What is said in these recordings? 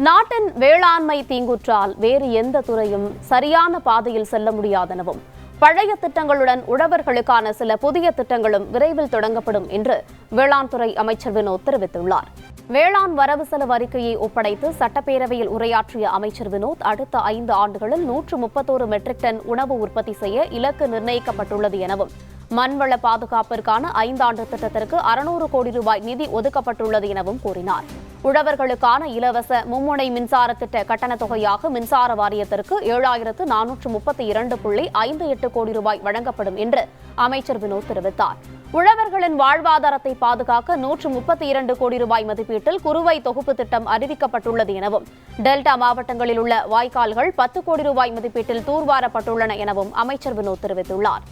நாட்டின் வேளாண்மை தீங்குற்றால் வேறு எந்த துறையும் சரியான பாதையில் செல்ல முடியாதெனவும் பழைய திட்டங்களுடன் உழவர்களுக்கான சில புதிய திட்டங்களும் விரைவில் தொடங்கப்படும் என்று வேளாண் துறை அமைச்சர் வினோத் தெரிவித்துள்ளார். வேளாண் வரவு செலவு அறிக்கையை ஒப்படைத்து சட்டப்பேரவையில் உரையாற்றிய அமைச்சர் வினோத் அடுத்த 5 ஆண்டுகளில் 131 மெட்ரிக் டன் உணவு உற்பத்தி செய்ய இலக்கு நிர்ணயிக்கப்பட்டுள்ளது எனவும் மண்வள பாதுகாப்பிற்கான 5 ஆண்டு திட்டத்திற்கு 600 கோடி ரூபாய் நிதி ஒதுக்கப்பட்டுள்ளது எனவும் கூறினார். உழவர்களுக்கான இலவச மும்முனை மின்சார திட்ட கட்டணத் தொகையாக மின்சார வாரியத்திற்கு 7432.58 கோடி ரூபாய் வழங்கப்படும் என்று அமைச்சர் வினோத் தெரிவித்தார். உழவர்களின் வாழ்வாதாரத்தை பாதுகாக்க 132 கோடி ரூபாய் மதிப்பீட்டில் குறுவை தொகுப்பு திட்டம் அறிவிக்கப்பட்டுள்ளது எனவும் டெல்டா மாவட்டங்களில் உள்ள வாய்க்கால்கள் 10 கோடி ரூபாய் மதிப்பீட்டில் தூர்வாரப்பட்டுள்ளன எனவும் அமைச்சர் வினோத் தெரிவித்துள்ளார்.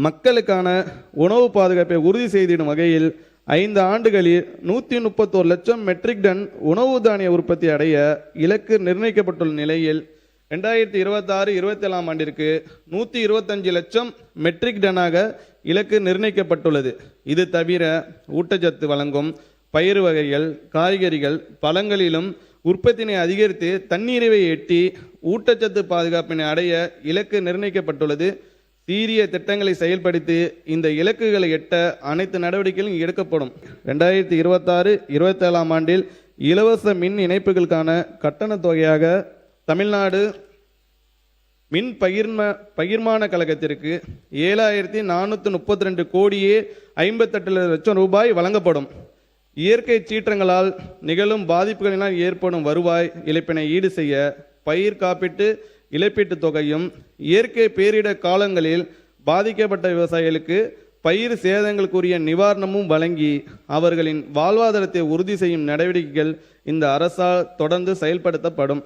மக்களுக்கான உணவு பாதுகாப்பை உறுதி செய்திடும் வகையில் 5 ஆண்டுகளில் 131 லட்சம் மெட்ரிக் டன் உணவு தானிய உற்பத்தி அடைய இலக்கு நிர்ணயிக்கப்பட்டுள்ள நிலையில் 2026-27 ஆண்டிற்கு 125 லட்சம் மெட்ரிக் டனாக இலக்கு நிர்ணயிக்கப்பட்டுள்ளது. இது தவிர ஊட்டச்சத்து வழங்கும் பயிர் வகைகள், காய்கறிகள், பழங்களிலும் உற்பத்தினை அதிகரித்து தன்னிறைவை எட்டி ஊட்டச்சத்து பாதுகாப்பினை அடைய இலக்கு நிர்ணயிக்கப்பட்டுள்ளது. சீரிய திட்டங்களை செயல்படுத்தி இந்த இலக்குகளை எட்ட அனைத்து நடவடிக்கைகளும் எடுக்கப்படும். 2026-27 ஆண்டில் இலவச மின் இணைப்புகளுக்கான கட்டணத் தொகையாக தமிழ்நாடு மின் பகிர்மான கழகத்திற்கு 7432 கோடியே 58 லட்சம் ரூபாய் வழங்கப்படும். இயற்கை சீற்றங்களால் நிகழும் பாதிப்புகளினால் ஏற்படும் வருவாய் இழப்பினை ஈடு செய்ய பயிர் காப்பீட்டு இழப்பீட்டுத் தொகையும், இயற்கை பேரிடர் காலங்களில் பாதிக்கப்பட்ட விவசாயிகளுக்கு பயிர் சேதங்களுக்குரிய நிவாரணமும் வழங்கி அவர்களின் வாழ்வாதாரத்தை உறுதி செய்யும் நடவடிக்கைகள் இந்த அரசால் தொடர்ந்து செயல்படுத்தப்படும்.